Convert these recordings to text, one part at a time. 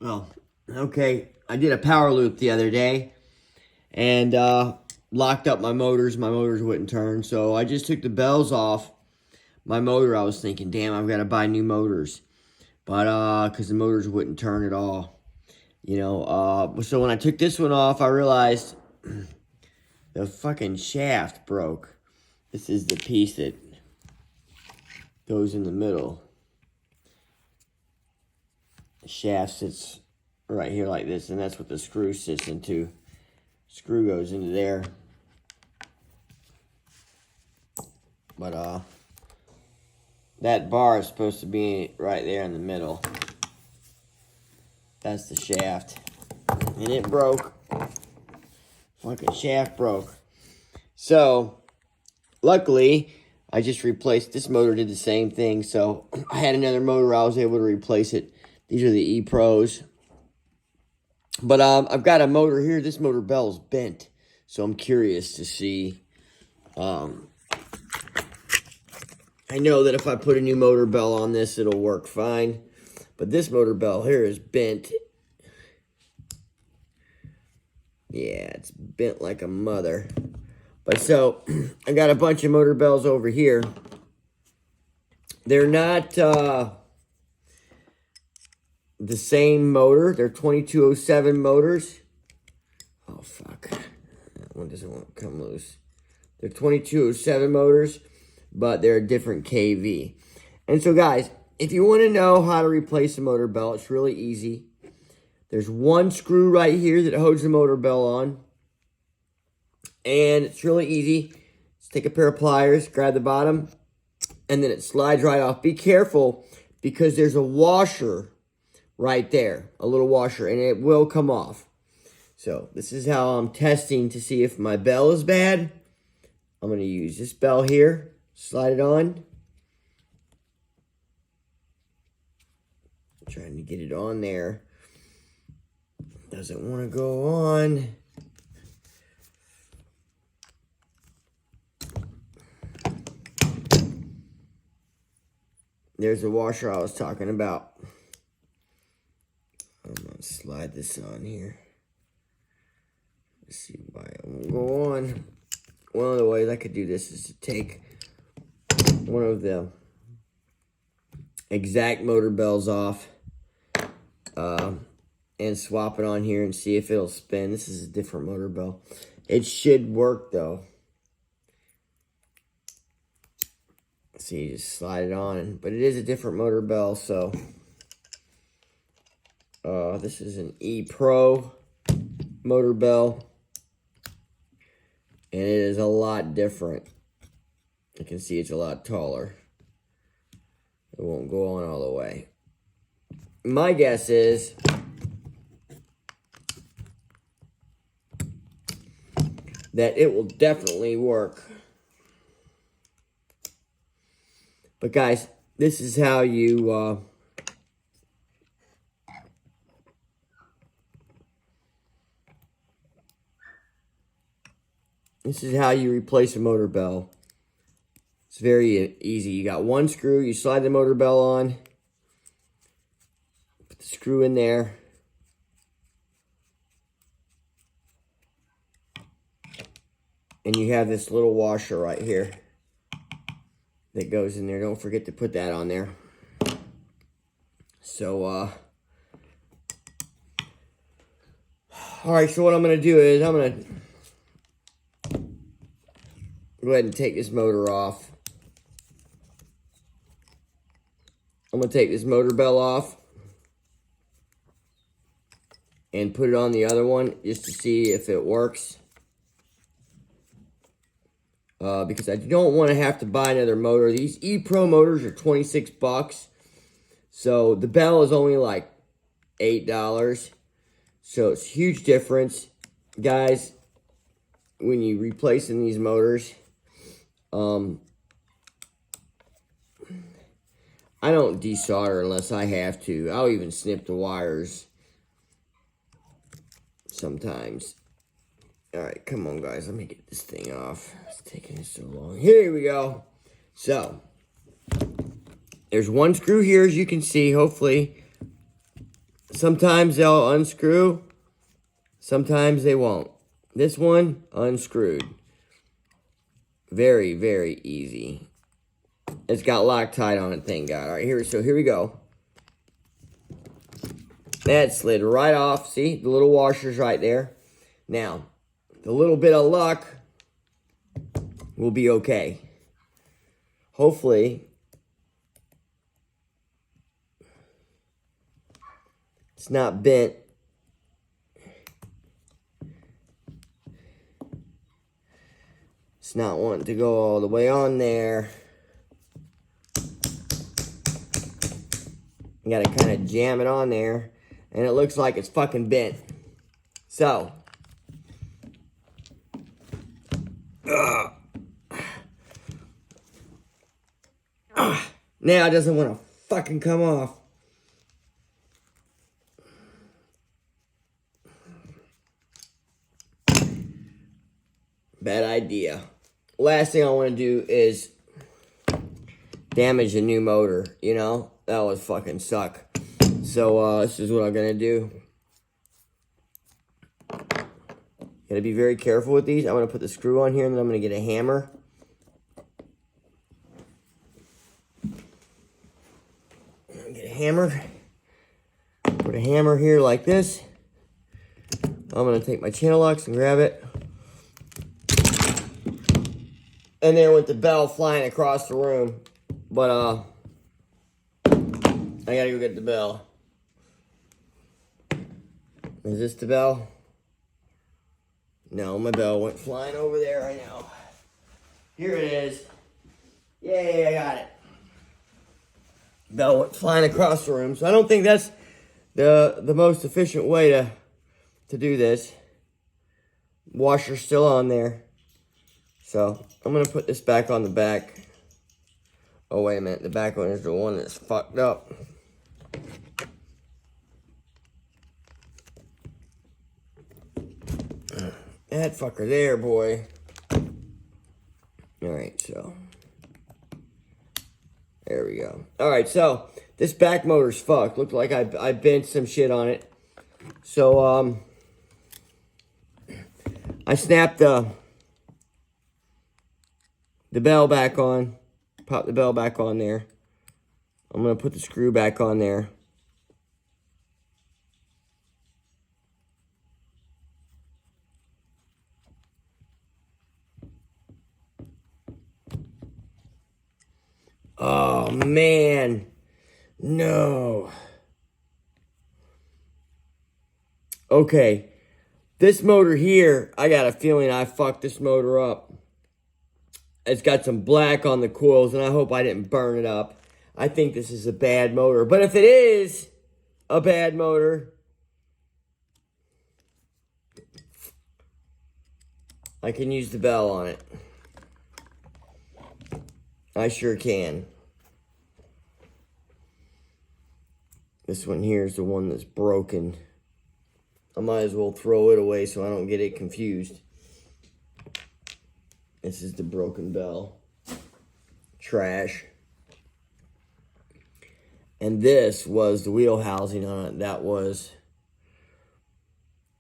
Well, okay, I did a power loop the other day and locked up my motors. My motors wouldn't turn, so I just took the bells off my motor. I was thinking, damn, I've got to buy new motors, but because the motors wouldn't turn at all, you know. So when I took this one off, I realized the fucking shaft broke. This is the piece that goes in the middle. The shaft sits right here like this, and that's what the screw sits into. Screw goes into there. But that bar is supposed to be right there in the middle. That's the shaft. And it broke. Fucking shaft broke. So, luckily, I just replaced, this motor did the same thing. So, I had another motor, I was able to replace it. These are the E-Pros. But I've got a motor here. This motor bell is bent. So, I'm curious to see. I know that if I put a new motor bell on this, it'll work fine. But this motor bell here is bent. Yeah, it's bent like a mother. But so, I got a bunch of motor bells over here. They're not the same motor. They're 2207 motors. Oh, fuck. That one doesn't want to come loose. They're 2207 motors, but they're a different KV. And so, guys, if you want to know how to replace a motor bell, it's really easy. There's one screw right here that holds the motor bell on. And it's really easy. Just take a pair of pliers, grab the bottom, and then it slides right off. Be careful because there's a washer right there, a little washer, and it will come off. So this is how I'm testing to see if my bell is bad. I'm going to use this bell here, slide it on. Trying to get it on there. Doesn't want to go on. There's the washer I was talking about. I'm going to slide this on here. Let's see why it won't go on. One of the ways I could do this is to take one of the exact motor bells off and swap it on here and see if it'll spin. This is a different motor bell. It should work though. See, you just slide it on, but it is a different motor bell, so this is an E-Pro motor bell, and it is a lot different. You can see it's a lot taller. It won't go on all the way. My guess is that it will definitely work. But guys, this is how you replace a motor bell. It's very easy. You got one screw, you slide the motor bell on, put the screw in there, and you have this little washer right here that goes in there. Don't forget to put that on there. So, alright, so what I'm going to do is I'm going to go ahead and take this motor off. I'm going to take this motor bell off and put it on the other one just to see if it works. Because I don't want to have to buy another motor. These E-Pro motors are 26 bucks. So the bell is only like $8. So it's a huge difference. Guys, when you're replacing these motors, I don't desolder unless I have to. I'll even snip the wires sometimes. Alright, come on guys, let me get this thing off. It's taking so long. Here we go. So, there's one screw here as you can see, hopefully. Sometimes they'll unscrew. Sometimes they won't. This one, unscrewed. Very, very easy. It's got Loctite on it, thank God. All right, here we go. That slid right off. See, the little washer's right there. Now, the little bit of luck will be okay. Hopefully, it's not bent. It's not wanting to go all the way on there. You gotta kind of jam it on there. And it looks like it's fucking bent. So. Now it doesn't want to fucking come off. Bad idea. Last thing I want to do is damage a new motor, you know? That would fucking suck. So, this is what I'm going to do. Gotta be very careful with these. I'm going to put the screw on here, and then I'm going to get a hammer. Get a hammer. Put a hammer here like this. I'm going to take my channel locks and grab it. And there went the bell flying across the room. But, I gotta go get the bell. Is this the bell? No, my bell went flying over there, I know. Here it is. Yay, I got it. Bell went flying across the room. So I don't think that's the most efficient way to do this. Washer's still on there. So I'm going to put this back on the back. Oh, wait a minute. The back one is the one that's fucked up. That fucker there, boy. Alright, so. There we go. Alright, so. This back motor's fucked. Looked like I bent some shit on it. So, I snapped the bell back on. Pop the bell back on there. I'm going to put the screw back on there. Oh, man. No. Okay. This motor here, I got a feeling I fucked this motor up. It's got some black on the coils, and I hope I didn't burn it up. I think this is a bad motor. But if it is a bad motor, I can use the bell on it. I sure can. This one here is the one that's broken. I might as well throw it away so I don't get it confused. This is the broken bell. Trash. And this was the wheel housing on it. That was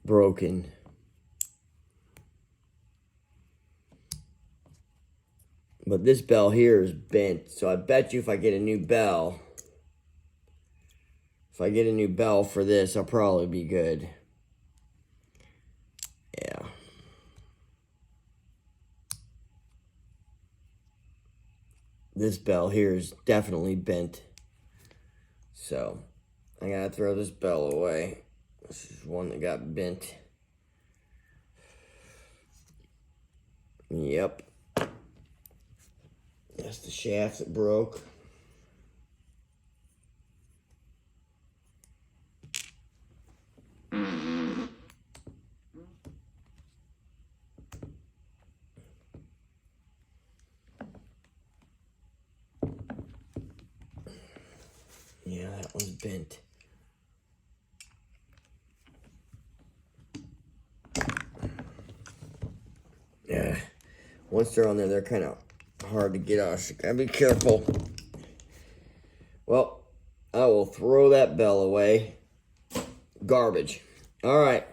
broken. But this bell here is bent. So I bet you if I get a new bell, for this, I'll probably be good. Yeah. This bell here is definitely bent. So, I gotta throw this bell away. This is one that got bent. Yep. That's the shaft that broke. Yeah, that one's bent. Yeah. Once they're on there, they're kind of hard to get off. So gotta be careful. Well, I will throw that bell away. garbage. All right.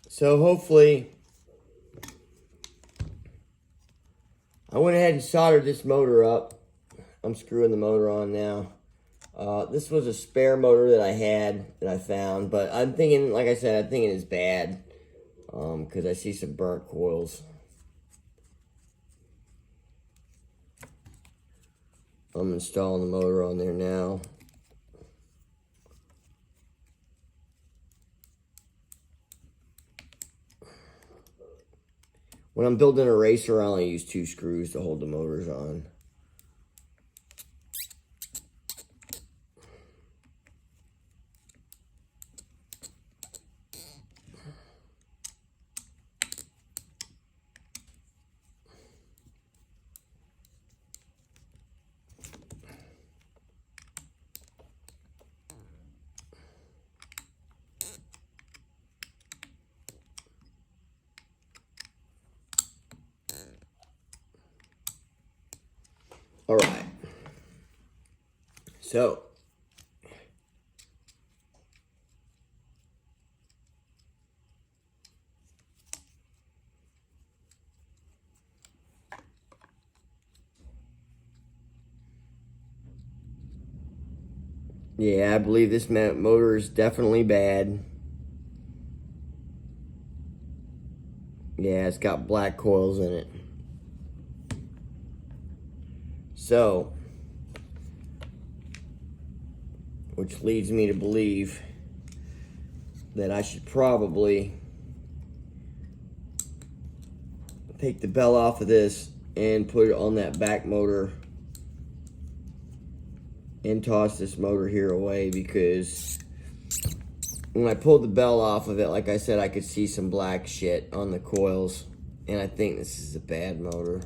So hopefully, I went ahead and soldered this motor up. I'm screwing the motor on now. This was a spare motor that I had, that I found, but I'm thinking, like I said, I'm thinking it's bad, because I see some burnt coils. I'm installing the motor on there now. When I'm building a racer, I only use 2 screws to hold the motors on. All right. So, yeah, I believe this motor is definitely bad. Yeah, it's got black coils in it. So, which leads me to believe that I should probably take the bell off of this and put it on that back motor and toss this motor here away, because when I pulled the bell off of it, like I said, I could see some black shit on the coils, and I think this is a bad motor.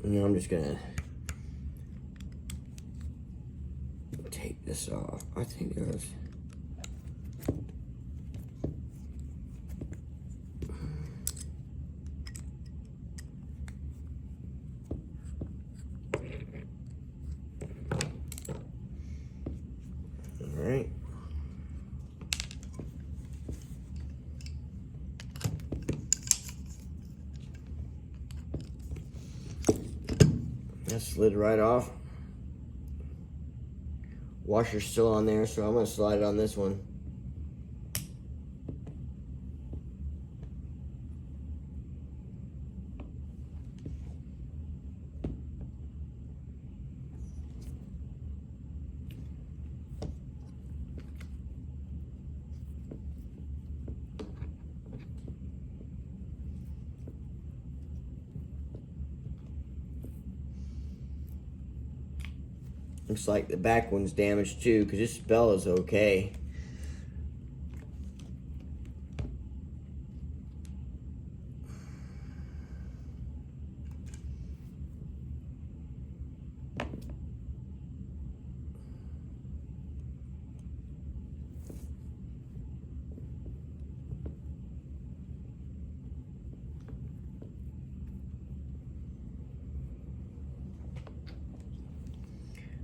And I'm just gonna take this off. I think it was. All right. That slid right off. Washer's still on there, so I'm gonna slide it on this one. Looks like the back one's damaged too, because this bell is okay.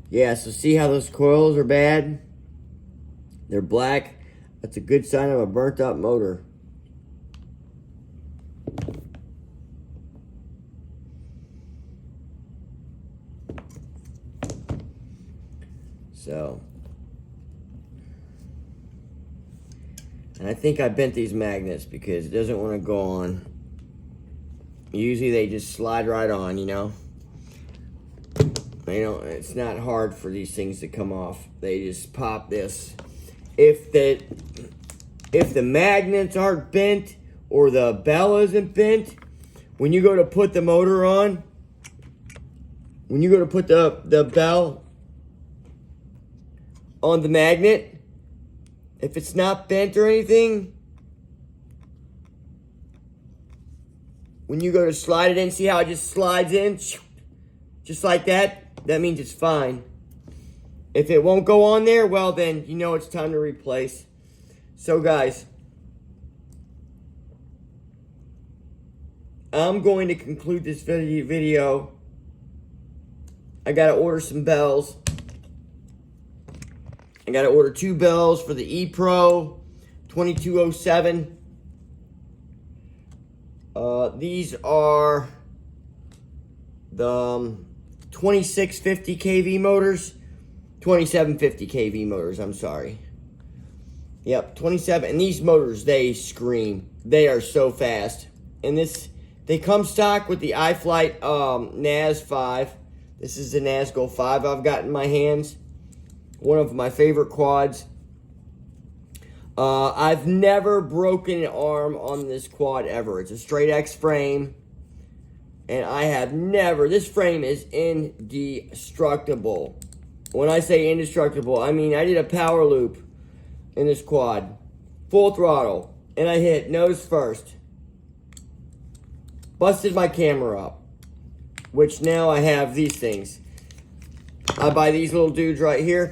Yeah, so see how those coils are bad? They're black. That's a good sign of a burnt up motor. So, and I think I bent these magnets because it doesn't want to go on. Usually they just slide right on, you know. You know, it's not hard for these things to come off. They just pop this. If if the magnets aren't bent or the bell isn't bent, when you go to put the motor on, when you go to put the bell on the magnet, if it's not bent or anything, when you go to slide it in, see how it just slides in? Just like that? That means it's fine. If it won't go on there, well then, you know it's time to replace. So guys, I'm going to conclude this video. I gotta order some bells. I gotta order 2 bells for the E-Pro 2207. These are the 2650 kV motors. 2750 kV motors, I'm sorry. Yep, 27. And these motors, they scream. They are so fast. And they come stock with the iFlight NAS 5. This is the NASGO 5 I've got in my hands. One of my favorite quads. I've never broken an arm on this quad ever. It's a straight X frame. And I have never, this frame is indestructible. When I say indestructible, I mean I did a power loop in this quad. Full throttle. And I hit nose first. Busted my camera up. Which now I have these things. I buy these little dudes right here.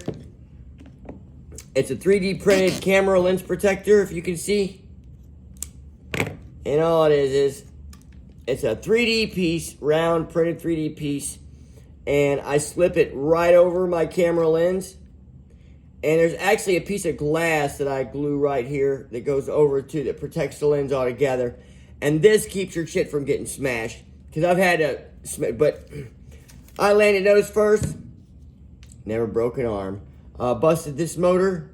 It's a 3D printed camera lens protector, if you can see. And all it is it's a 3D piece, round printed 3D piece. And I slip it right over my camera lens. And there's actually a piece of glass that I glue right here that goes over to, that protects the lens altogether. And this keeps your shit from getting smashed. Because I've had to, but I landed nose first. Never broke an arm. Busted this motor.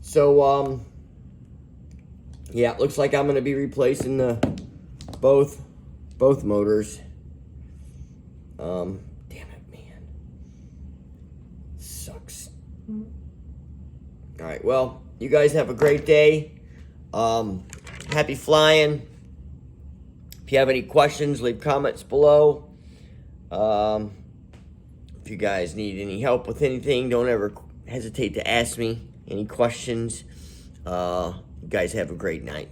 So, yeah, looks like I'm going to be replacing both motors. Damn it, man. Sucks. Alright, well, you guys have a great day. Happy flying. If you have any questions, leave comments below. If you guys need any help with anything, don't ever hesitate to ask me any questions. You guys have a great night.